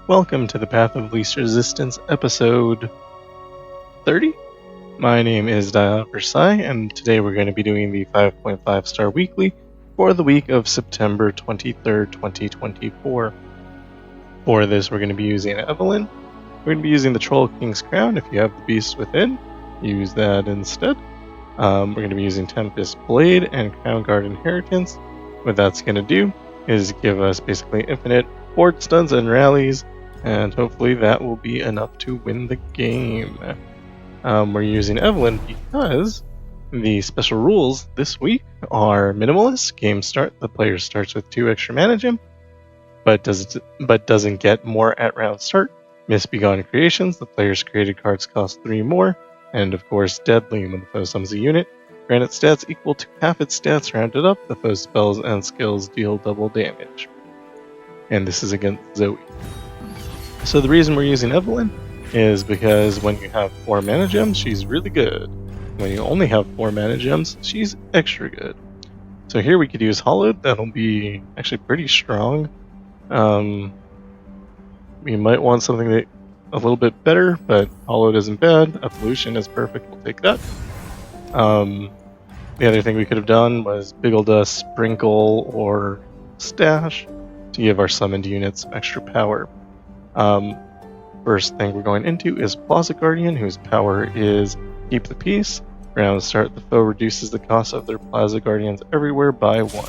Welcome to the Path of Least Resistance, episode 30. My name is Devourer, and today we're going to be doing the 5.5 star weekly for the week of September 23rd, 2024. For this, we're going to be using Evelynn. We're going to be using the Troll King's Crown. If you have the Beast Within, use that instead. We're going to be using Tempest Blade and Crownguard Inheritance. What that's going to do is give us basically infinite board stuns and rallies, and hopefully that will be enough to win the game. We're using Evelynn because the special rules this week are minimalist. Game start, the player starts with 2 extra mana gem, but doesn't get more at round start. Misbegotten creations, the player's created cards cost 3 more. And of course, Deadly, when the foe summons a unit, grant its stats equal to half its stats rounded up, the foe's spells and skills deal double damage. And this is against Zoe. So the reason we're using Evelynn is because when you have 4 mana gems, she's really good. When you only have 4 mana gems, she's extra good. So here we could use Hollowed, that'll be actually pretty strong. We might want something that a little bit better, but Hollowed isn't bad. Evolution is perfect, we'll take that. The other thing we could have done was Biggle Dust, Sprinkle, or Stash to give our summoned units extra power. First thing we're going into is Plaza Guardian, whose power is Keep the Peace. Round start, the foe reduces the cost of their Plaza Guardians everywhere by 1.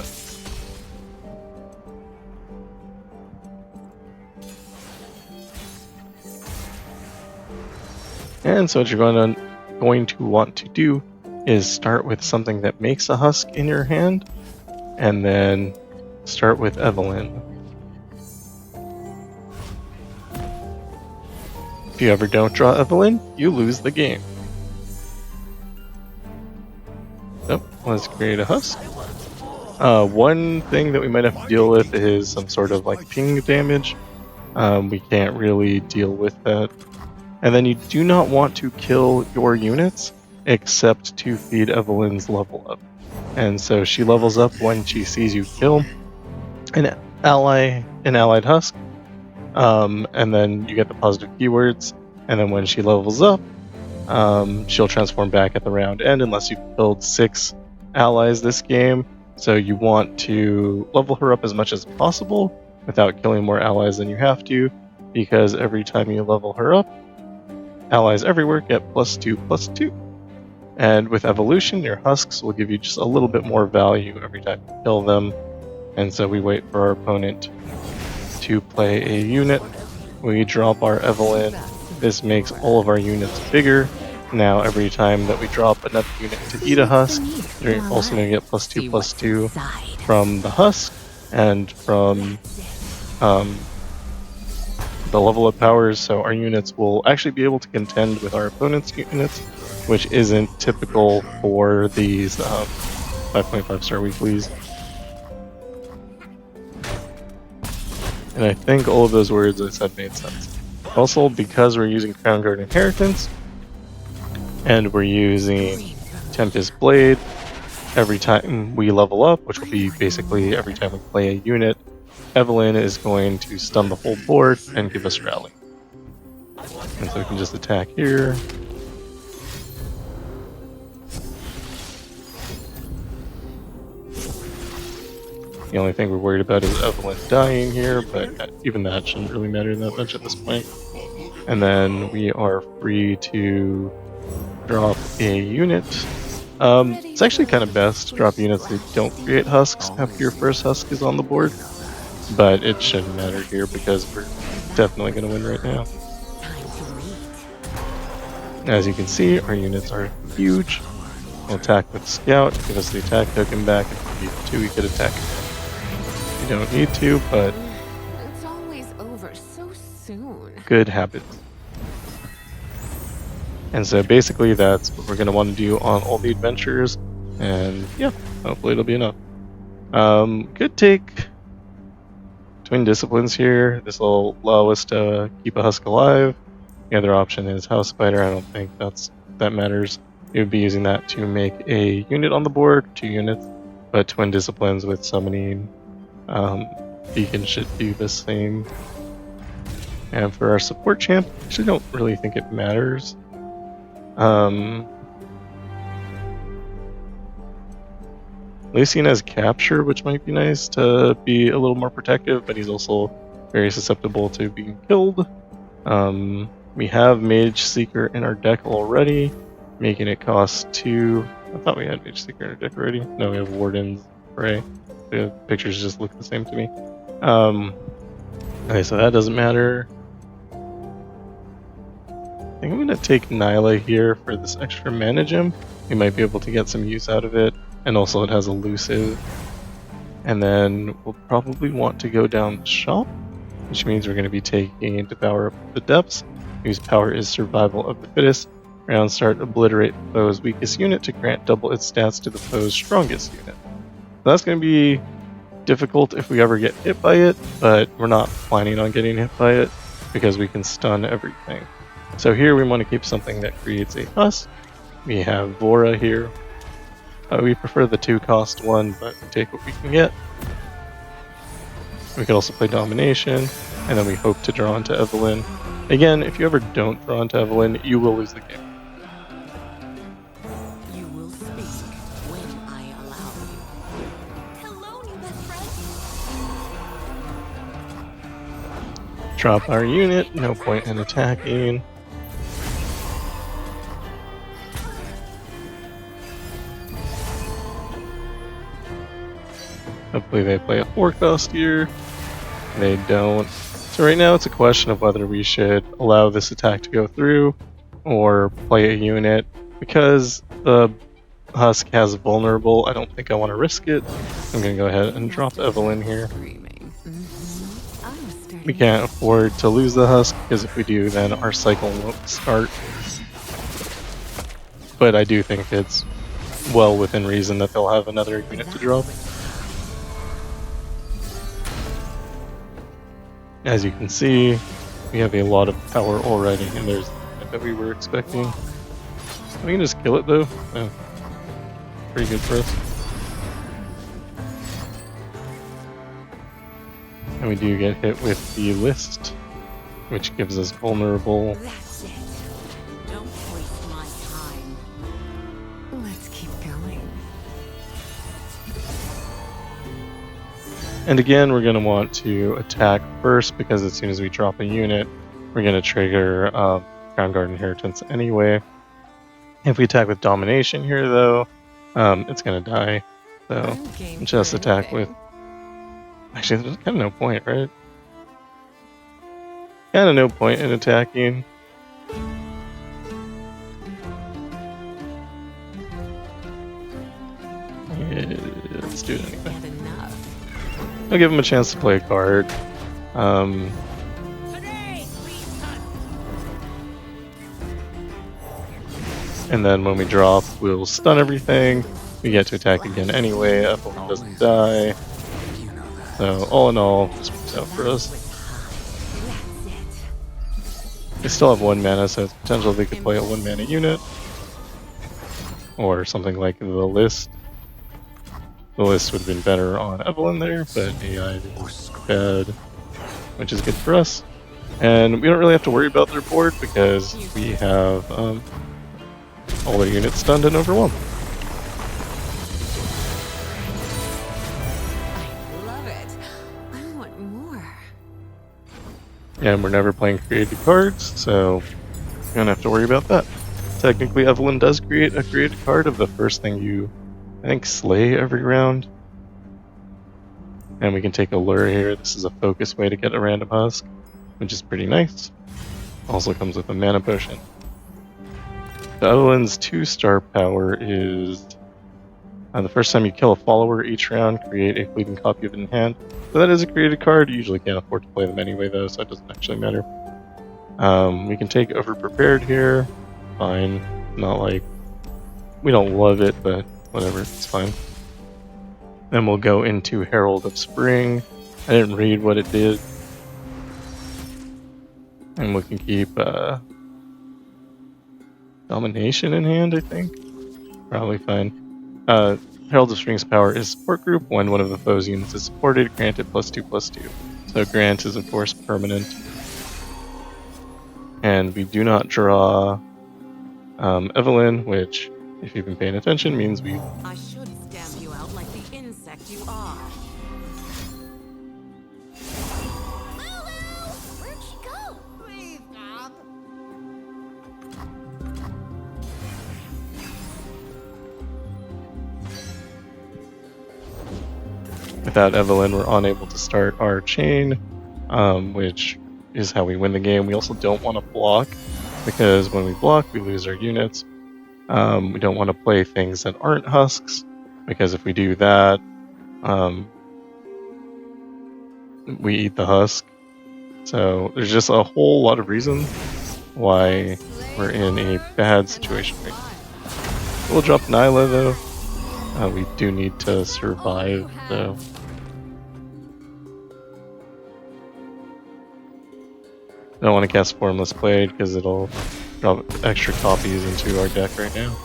And so what you're going to want to do is start with something that makes a husk in your hand, and then start with Evelynn. If you ever don't draw Evelynn, you lose the game. So, let's create a husk. One thing that we might have to deal with is some sort of like ping damage. We can't really deal with that. And then you do not want to kill your units except to feed Evelynn's level up. And so she levels up when she sees you kill an allied husk. And then you get the positive keywords, and then when she levels up, she'll transform back at the round end unless you've killed 6 allies this game. So you want to level her up as much as possible without killing more allies than you have to, because every time you level her up, allies everywhere get +2/+2. And with evolution, your husks will give you just a little bit more value every time you kill them. And so we wait for our opponent to play a unit. We drop our Evelynn. This makes all of our units bigger. Now every time that we drop another unit to eat a husk, you're also going to get +2/+2 from the husk and from the level of powers, so our units will actually be able to contend with our opponent's units, which isn't typical for these 5.5 star weeklies. And I think all of those words I said made sense. Also, because we're using Crownguard Inheritance, and we're using Tempest Blade, every time we level up, which will be basically every time we play a unit, Evelynn is going to stun the whole board and give us rally. And so we can just attack here. The only thing we're worried about is Evelynn dying here, but even that shouldn't really matter that much at this point. And then we are free to drop a unit. It's actually kind of best to drop units that don't create husks after your first husk is on the board. But it shouldn't matter here because we're definitely going to win right now. As you can see, our units are huge. We'll attack with Scout, give us the attack token back. If you need to, we could attack again. You don't need to, but it's always over so soon. Good habits. And so basically that's what we're going to want to do on all the adventures. And yeah, hopefully it'll be enough. Could take Twin Disciplines here. This will allow us to keep a husk alive. The other option is House Spider. I don't think that matters. We would be using that to make a unit on the board, 2 units, but Twin Disciplines with summoning Beacon should do the same. And for our support champ, I actually don't really think it matters. Lucian has capture, which might be nice to be a little more protective, but he's also very susceptible to being killed. We have Mage Seeker in our deck already, making it cost 2. I thought we had Mage Seeker in our deck already. No, we have Warden's Prey. The pictures just look the same to me. Okay, so that doesn't matter. I think I'm going to take Nyla here for this extra mana gem. We might be able to get some use out of it, and also it has elusive. And then we'll probably want to go down the shop, which means we're going to be taking a Devourer of the Depths, whose power is Survival of the Fittest. Round start, obliterate the foe's weakest unit to grant double its stats to the foe's strongest unit. So that's going to be difficult if we ever get hit by it, but we're not planning on getting hit by it because we can stun everything. So here we want to keep something that creates a husk. We have Vora here. We prefer the 2-cost one, but we take what we can get. We could also play Domination, and then we hope to draw into Evelynn. Again, if you ever don't draw into Evelynn, you will lose the game. You will speak when I allow you. Hello, new best friend. Drop our unit, no point in attacking. Hopefully they play a 4-cost here. They don't. So right now it's a question of whether we should allow this attack to go through or play a unit. Because the Husk has vulnerable, I don't think I want to risk it. I'm going to go ahead and drop Evelynn here. We can't afford to lose the Husk, because if we do, then our cycle won't start. But I do think it's well within reason that they'll have another unit to drop. As you can see, we have a lot of power already, and there's the unit that we were expecting. We can just kill it though. Oh, pretty good for us. And we do get hit with the list, which gives us vulnerable. That's it. Don't waste my time. Let's keep going. And again, we're going to want to attack first, because as soon as we drop a unit, we're going to trigger Crownguard Inheritance anyway. If we attack with Domination here, though, it's going to die. So just attack with... Actually, there's kind of no point, right? Kind of no point in attacking. Yeah, let's do it anyway. I'll give him a chance to play a card. And then when we drop, we'll stun everything. We get to attack again anyway. Evelynn doesn't die. So all in all, this works out for us. They still have 1 mana, so it's potential they could play a 1 mana unit. Or something like the list. The list would have been better on Evelynn there, but AI is bad, which is good for us. And we don't really have to worry about their board because we have all their units stunned and overwhelmed. I love it. I want more. And we're never playing created cards, so we don't have to worry about that. Technically, Evelynn does create a created card of the first thing you, I think, slay every round. And we can take a lure here. This is a focus way to get a random husk, which is pretty nice. Also comes with a mana potion. So Evelynn's 2-star power is the first time you kill a follower each round, create a fleeting copy of it in hand. So that is a created card. You usually can't afford to play them anyway though, so it doesn't actually matter. We can take Overprepared here. Fine. Not like... we don't love it, but whatever, it's fine. Then we'll go into Herald of Spring. I didn't read what it did. And we can keep Domination in hand, I think. Probably fine. Herald of Spring's power is support group. When one of the foe's units is supported, grant it +2/+2. So grant is of course permanent. And we do not draw Evelynn, which, if you've been paying attention, means we... I should stamp you out like the insect you are. Lulu! Where'd she go? Please stop. Without Evelynn, we're unable to start our chain, which is how we win the game. We also don't want to block, because when we block, we lose our units. We don't want to play things that aren't husks, because if we do that, we eat the husk. So there's just a whole lot of reasons why we're in a bad situation right now. We'll drop Nyla though. We do need to survive though. I don't want to cast Formless Blade because it'll drop extra copies into our deck right now.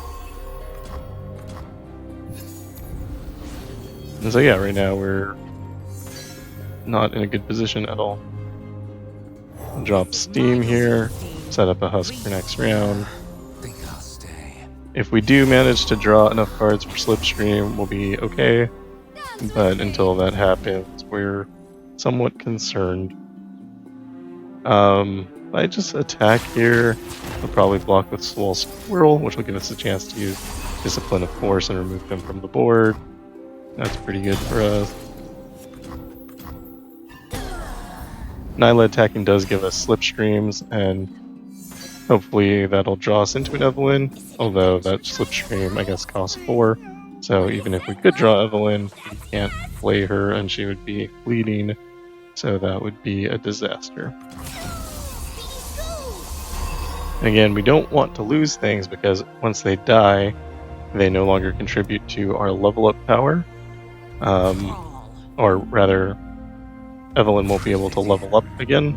And so yeah, right now we're not in a good position at all. I'll drop Steam here, set up a Husk for next round. If we do manage to draw enough cards for Slipstream, we'll be okay. But until that happens, we're somewhat concerned. If I just attack here, we'll probably block with Swole Squirrel, which will give us a chance to use Discipline of Force and remove them from the board. That's pretty good for us. Nyla attacking does give us Slipstreams, and hopefully that'll draw us into an Evelynn, although that Slipstream, I guess, costs 4. So even if we could draw Evelynn, we can't play her and she would be fleeting, so that would be a disaster. Again, we don't want to lose things because once they die, they no longer contribute to our level up power. Or rather, Evelynn won't be able to level up again.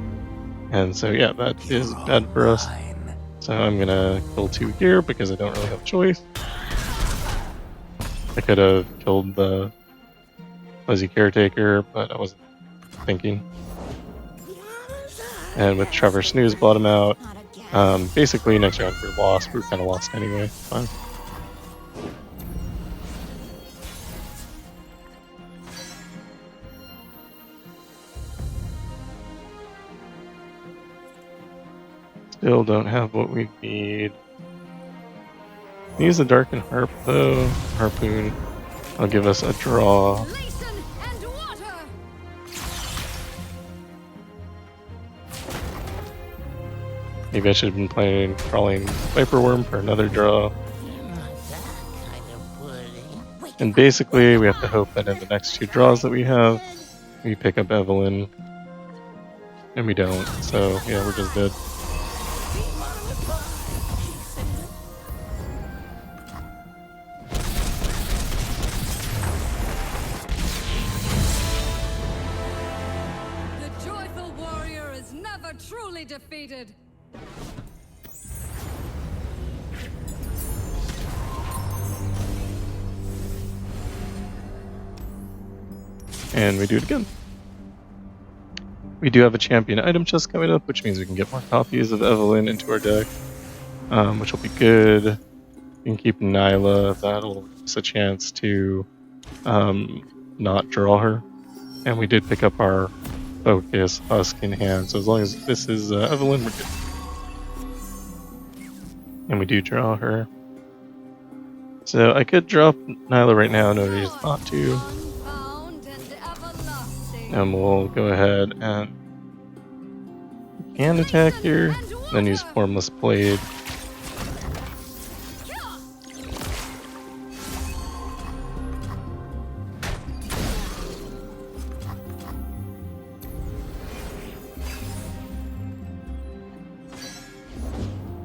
And so yeah, that is bad for us. So I'm gonna kill 2 here because I don't really have a choice. I could have killed the Fuzzy Caretaker, but I wasn't thinking. And with Trevor Snooze bottom out, basically next round we're lost. We're kind of lost anyway. Fine. Still don't have what we need. Use the Darkened Harpoon. I'll give us a draw. Maybe I should have been playing Crawling Viper Worm for another draw. And basically, we have to hope that in the next 2 draws that we have, we pick up Evelynn. And we don't, so yeah, we're just dead. The joyful warrior is never truly defeated. And we do it again. We do have a champion item chest coming up, which means we can get more copies of Evelynn into our deck, which will be good. We can keep Nyla, that'll give us a chance to not draw her. And we did pick up our Focus Husk in hand, so as long as this is Evelynn, we're good. And we do draw her. So I could drop Nyla right now, no reason not to. And we'll go ahead and we can attack here, then use Formless Blade.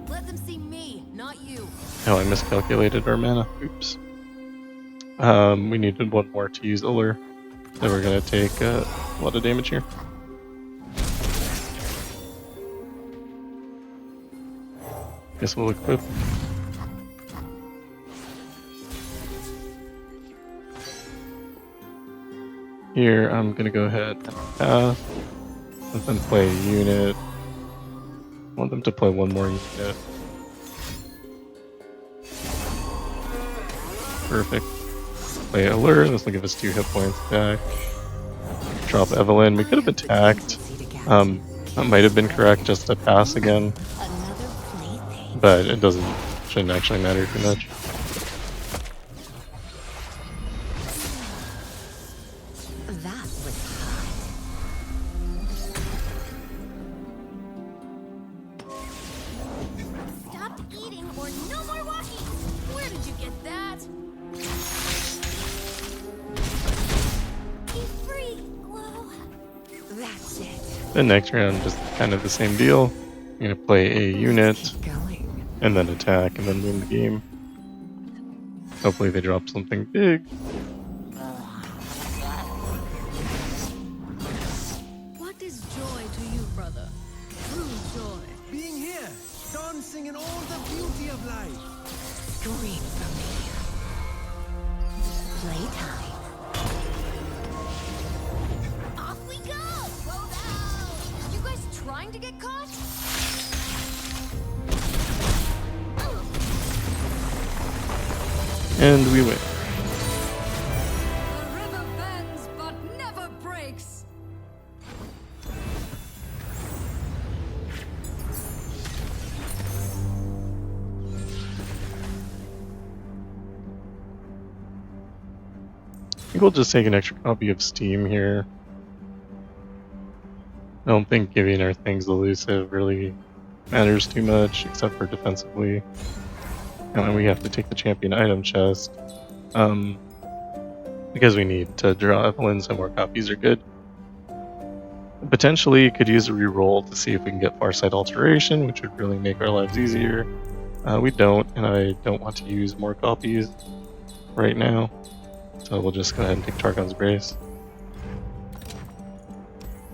Let them see me, not you. Oh, I miscalculated our mana. Oops. We needed 1 more to use Ullr. So we're gonna take a lot of damage here. Guess we'll equip. Here, I'm gonna go ahead and pass, and then play a unit. want them to play one more unit. Perfect. Play Allure, this will give us 2 hit points back. Drop Evelynn. We could have attacked. That might have been correct just to pass again. But it shouldn't actually matter too much. That was hot. Stop eating or no more walking! Where did you get that? Be free, Glow. That's it. Then next round, just kind of the same deal. You're gonna play a unit, Keep going. and then attack, and then win the game. Hopefully they drop something big. What is joy to you, brother? True joy. Being here, dancing in all the beauty of life. Scream for me. Playtime. Off we go! Roll out! You guys trying to get caught? And we win. The river bends but never breaks. I think we'll just take an extra copy of Steam here. I don't think giving our things elusive really matters too much, except for defensively. And then we have to take the champion item chest. Because we need to draw Evelynn, so more copies are good. Potentially could use a reroll to see if we can get Farsight Alteration, which would really make our lives easier. We don't, and I don't want to use more copies right now. So we'll just go ahead and take Targon's Grace.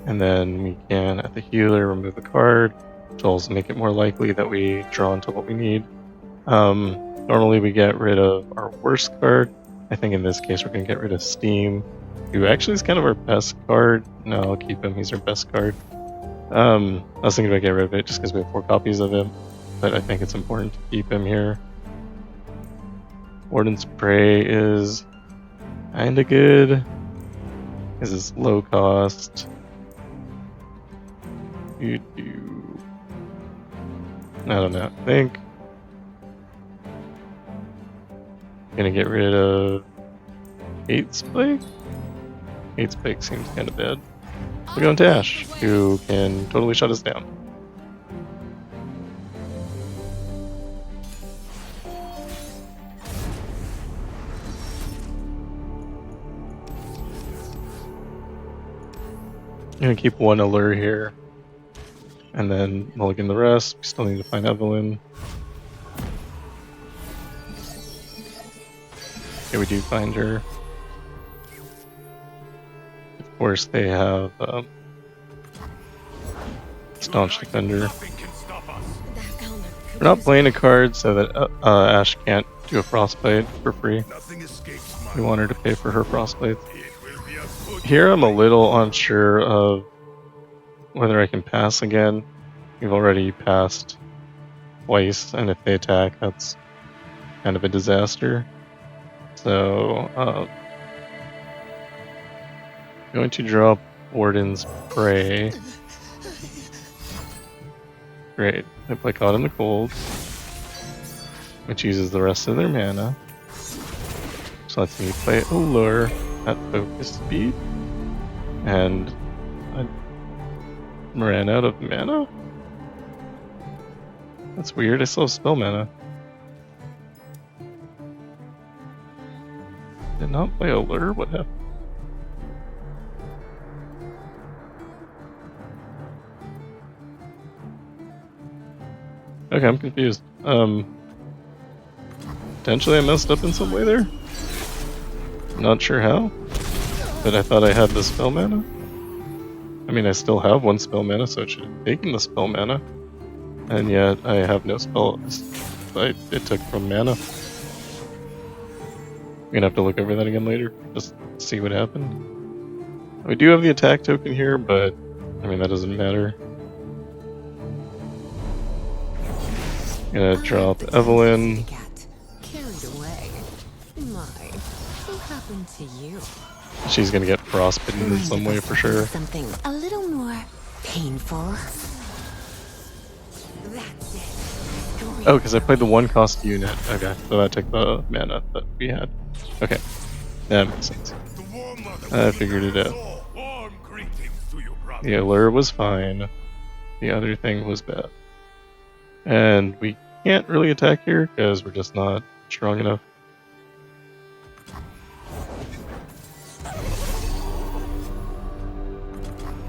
And then we can, at the healer, remove a card, which will also make it more likely that we draw into what we need. Normally we get rid of our worst card. I think in this case we're going to get rid of Steam, who actually is kind of our best card. No, I'll keep him, he's our best card. I was thinking about getting rid of it just because we have 4 copies of him, but I think it's important to keep him here. Warden's Prey is kinda good, because it's low cost. I don't know, I think I'm gonna get rid of Hate Spike? Hate Spike seems kinda bad. We're going to Ashe, who can totally shut us down. I'm gonna keep 1 Allure here, and then mulligan the rest. We still need to find Evelynn. Okay, we do find her. Of course, they have Staunch Defender. We're not playing a card so that Ashe can't do a Frostbite for free. We want her to pay for her Frostbite. Here I'm a little unsure of whether I can pass again. We've already passed twice, and if they attack, that's kind of a disaster. So, going to drop Warden's Prey. Great. They play Caught in the Cold, which uses the rest of their mana. So lets me play Allure at focus speed. And I ran out of mana? That's weird, I still have spell mana. Did not play Allure? What happened? Okay, I'm confused. Potentially I messed up in some way there? Not sure how, but I thought I had the spell mana. I mean, I still have 1 spell mana, so it should have taken the spell mana. And yet, I have no spells. It took from mana. I'm gonna have to look over that again later, just see what happened. We do have the attack token here, but, I mean, that doesn't matter. Gonna drop Evelynn. Carried away. My, what happened to you? She's gonna get frostbitten in some way for sure. Something a little more painful. That's it. Oh, because I played the one cost unit. Okay, so that took the mana that we had. Okay, that makes sense. I figured it out. The allure was fine. The other thing was bad. And we can't really attack here because we're just not strong enough.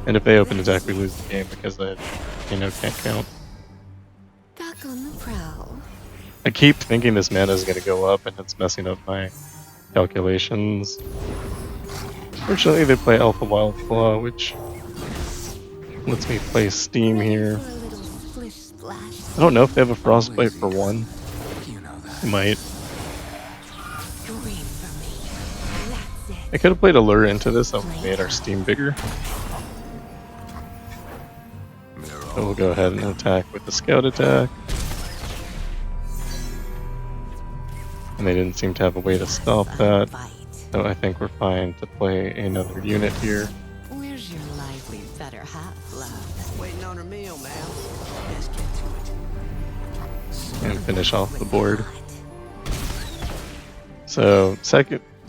And if they open attack, we lose the game because they, can't count. Back on the prowl. I keep thinking this mana is going to go up and it's messing up my calculations. Fortunately, they play Alpha Wild Claw, which lets me play Steam here. For a little splish splash. I don't know if they have a Frostbite for 1. They might. Scream for me. That's it. I could have played Allure into this, that would have made our Steam bigger. So we'll go ahead and attack with the Scout attack. And they didn't seem to have a way to stop that. So I think we're fine to play another unit here. Where's your lively better half, love? Waiting on her meal, ma'am. Let's get to it. And finish off the board. So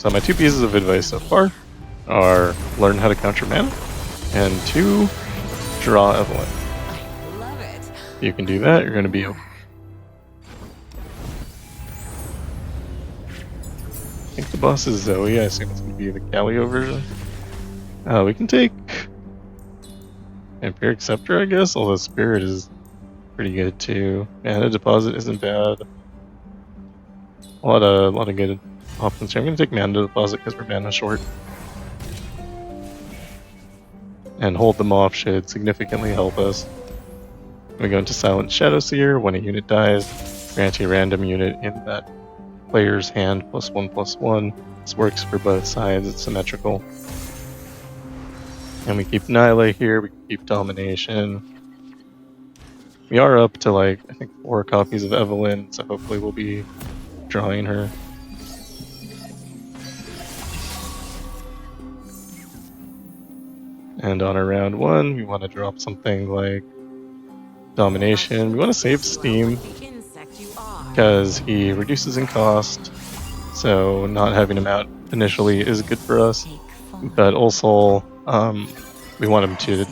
my 2 pieces of advice so far are learn how to counter mana, and 2, draw Evelynn. I love it. If you can do that, you're going to be okay. I think the boss is Zoe. I assume it's going to be the Calio version. We can take Vampiric Scepter, I guess, although Spirit is pretty good too. Mana Deposit isn't bad. A lot of good options here. I'm going to take Mana Deposit because we're mana short. And hold them off should significantly help us. We go into Silent Shadowseer. When a unit dies, grant a random unit in that player's hand +1/+1. This works for both sides, it's symmetrical. And we keep Annihilate here, we can keep Domination. We are up to I think 4 copies of Evelynn, so hopefully we'll be drawing her. And on our round 1, we want to drop something like Domination. We want to save Steam because he reduces in cost, so not having him out initially is good for us. But also, we want him to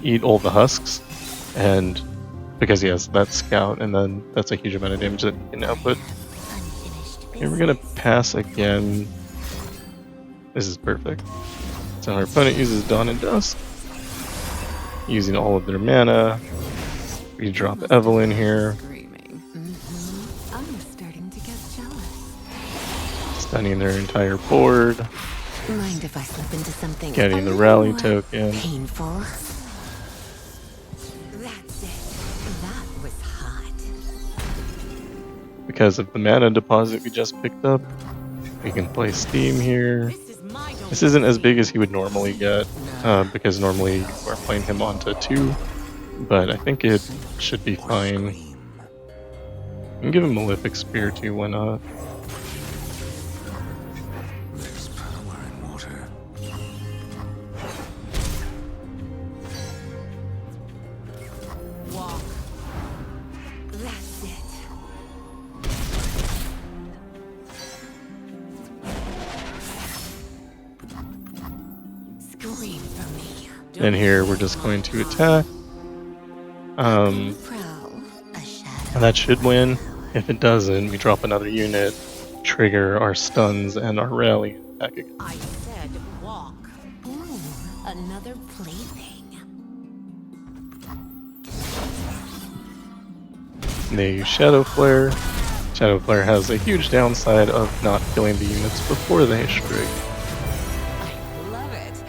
eat all the husks, and because he has that scout, and then that's a huge amount of damage that he can output. Here we're gonna pass again. This is perfect. So our opponent uses Dawn and Dusk, using all of their mana. We drop Evelynn here. I'm starting to get jealous. Stunning their entire board. Mind if I slip into something Getting a the little rally more token. painful? That's it. That was hot. Because of the mana deposit we just picked up, we can play Steam here. This isn't as big as he would normally get, because normally we're playing him onto 2, but I think it should be fine. We can give him Malefic Spear too, why not? There's power in water. Walk. That's it. Scream for me. And here we're just going to attack. Prowl. A And shadow. that should win. If it doesn't, we drop another unit, trigger our stuns and our rally, and attack again. I said walk. Ooh, another plaything. They use Shadow Flare. Shadow Flare has a huge downside of not killing the units before they strike. I love it.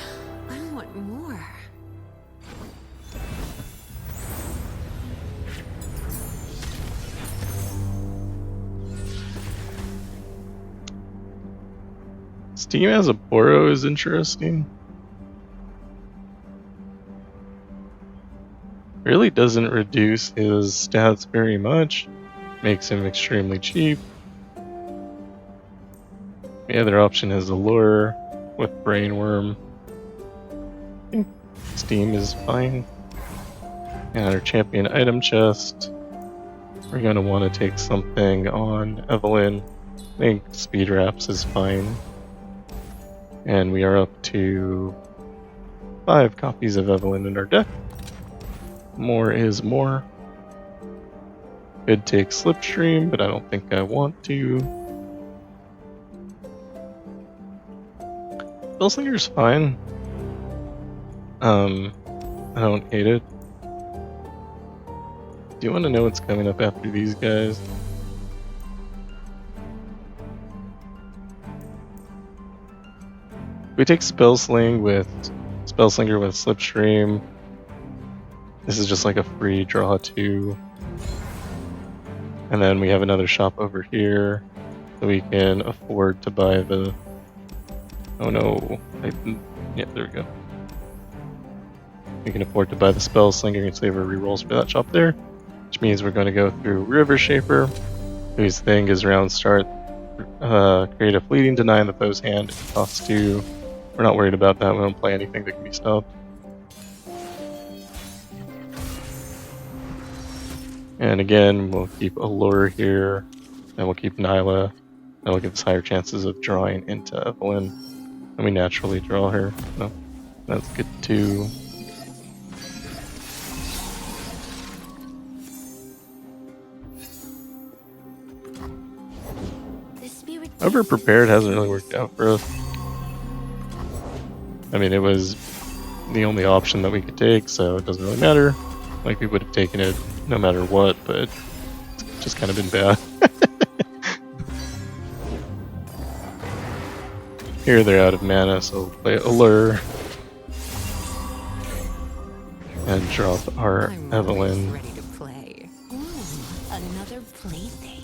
I want more. Steam as a Boro is interesting. Really doesn't reduce his stats very much. Makes him extremely cheap. The other option is Allure with Brainworm. I think Steam is fine. And our champion item chest. We're going to want to take something on Evelynn. I think Speed Wraps is fine. And we are up to 5 copies of Evelynn in our deck. More is more. Could take Slipstream, but I don't think I want to. Spellslinger's fine. I don't hate it. Do you want to know what's coming up after these guys? We take Spellslinger with Slipstream. This is just like a free draw 2. And then we have another shop over here, so we can afford to buy the... Oh no. Yeah, there we go. We can afford to buy the Spellslinger and save our rerolls for that shop there. Which means we're going to go through Rivershaper, whose thing is round start. Create a fleeting deny in the foe's hand. It costs 2. We're not worried about that. We don't play anything that can be stopped. And again, we'll keep Allure here, and we'll keep Nyla. That will give us higher chances of drawing into Evelynn. And we naturally draw her. No, that's good too. Over prepared hasn't really worked out for us. I mean, it was the only option that we could take, so it doesn't really matter. Like, we would have taken it no matter what, but it's just kind of been bad. Here they're out of mana, so we'll play Allure. And drop our Evelynn. Ready to play. Another plaything.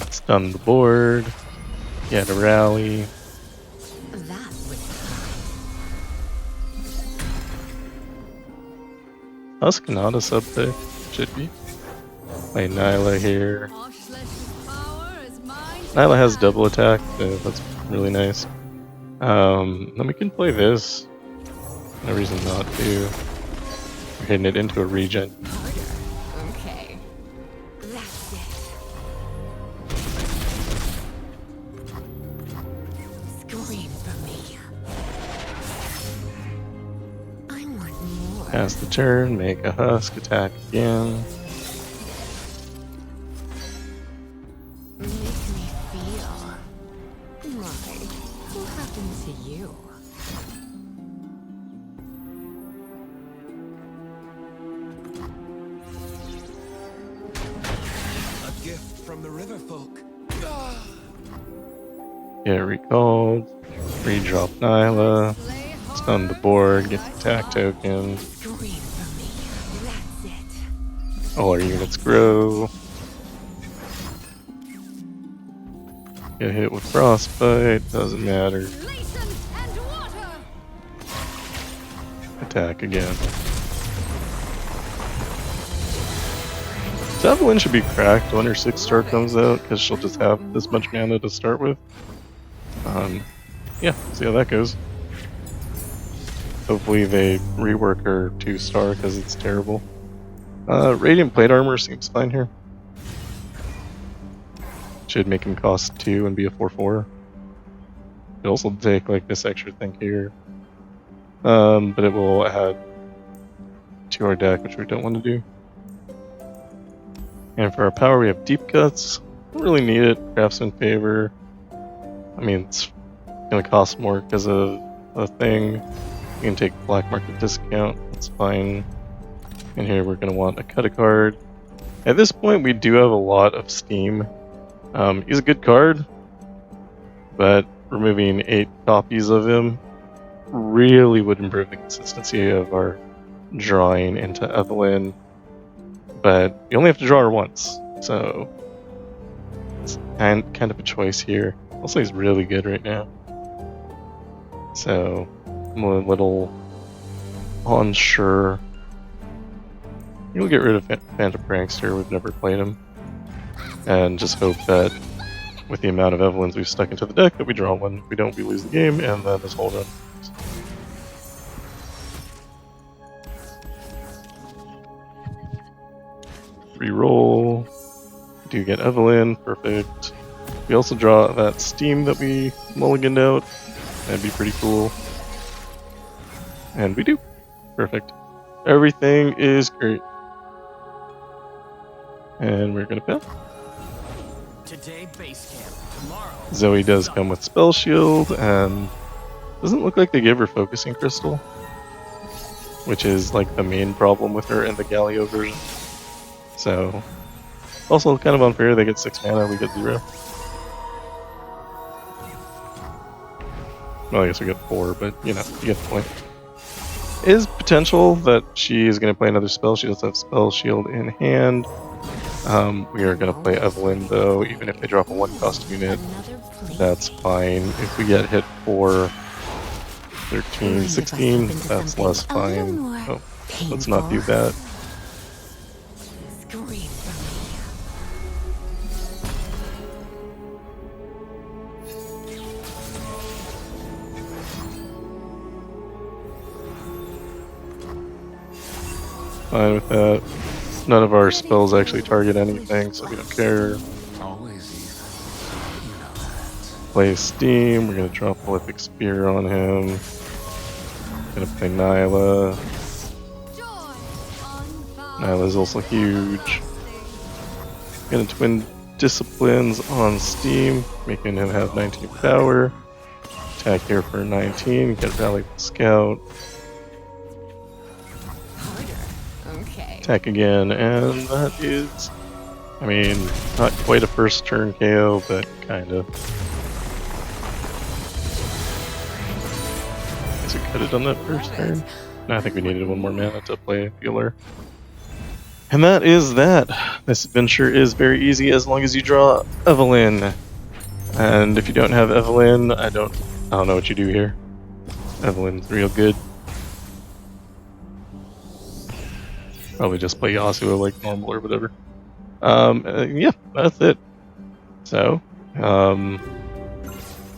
Stun the board. Get a rally. That was Huskanata sub pick. Should be. Play Nyla here. Nyla has double attack, so that's really nice. Then we can play this. No reason not to. We're hitting it into a regen. okay. That's it. Scream for me. I want more. Pass the turn, make a husk, attack again. Make me feel. My, what happened to you? A gift from the river folk. Get recalled. Redrop Nyla. Stun the board, get the attack token. Scream for me. That's it. All our units grow. Get hit with frostbite, doesn't matter. Attack again. So Evelynn should be cracked when her 6-star comes out, because she'll just have this much mana to start with. Yeah, see how that goes. Hopefully they rework her 2-star, because it's terrible. Radiant Plate Armor seems fine here. Should make him cost 2 and be a 4/4. Could also take like this extra thing here. But it will add to our deck, which we don't want to do. And for our power, we have Deep Cuts. Don't really need it. Craftsman Favor. I mean, it's gonna cost more because of a thing. You can take Black Market Discount. That's fine. And here we're gonna want to cut a card. At this point, we do have a lot of steam. He's a good card, but removing 8 copies of him really would improve the consistency of our drawing into Evelynn. But you only have to draw her once, so it's kind of a choice here. Also, he's really good right now. So I'm a little unsure. We'll get rid of Phantom Prankster, we've never played him. And just hope that with the amount of Evelyns we've stuck into the deck that we draw one. If we don't, we lose the game, and then this whole run. Reroll. Do get Evelynn, perfect. We also draw that Steam that we mulliganed out. That'd be pretty cool. And we do. Perfect. Everything is great. And we're gonna fail. Today base camp. Tomorrow. Zoe does come with Spell Shield, and doesn't look like they give her Focusing Crystal, which is like the main problem with her in the Galio version. So, also kind of unfair. They get 6 mana, we get 0. Well, I guess we get 4, but you know, you get the point. Is potential that she is going to play another spell. She does have Spell Shield in hand. We are going to play Evelynn though, even if they drop a 1-cost unit. That's fine. If we get hit for 13, 16, that's less fine. Oh, let's not do that. Scream for Fine with that. None of our spells actually target anything, so we don't care. Always easy. You know that. Play Steam, we're gonna drop Prolific Spear on him. Gonna play Nyla. Nyla's also huge. Gonna twin Disciplines on Steam, making him have 19 power. Attack here for 19, get Rally Scout. Okay. Attack again, and that is, I mean, not quite a first turn KO, but kind of. Guess we could have done that first turn. No, I think we needed one more mana to play Healer. And that is that. This adventure is very easy as long as you draw Evelynn. And if you don't have Evelynn, I don't know what you do here. Evelynn's real good. Probably just play Yasuo like normal or whatever. Yeah, that's it. So,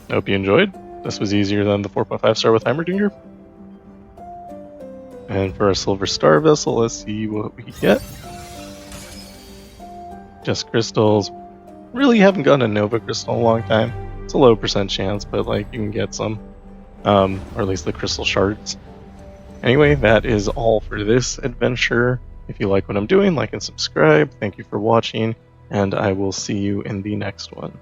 hope you enjoyed. This was easier than the 4.5 star with Heimerdinger. And for our Silver Star Vessel, let's see what we get. Just crystals. Really haven't gotten a Nova Crystal in a long time. It's a low % chance, but like you can get some. Or at least the crystal shards. Anyway, that is all for this adventure. If you like what I'm doing, like and subscribe. Thank you for watching, and I will see you in the next one.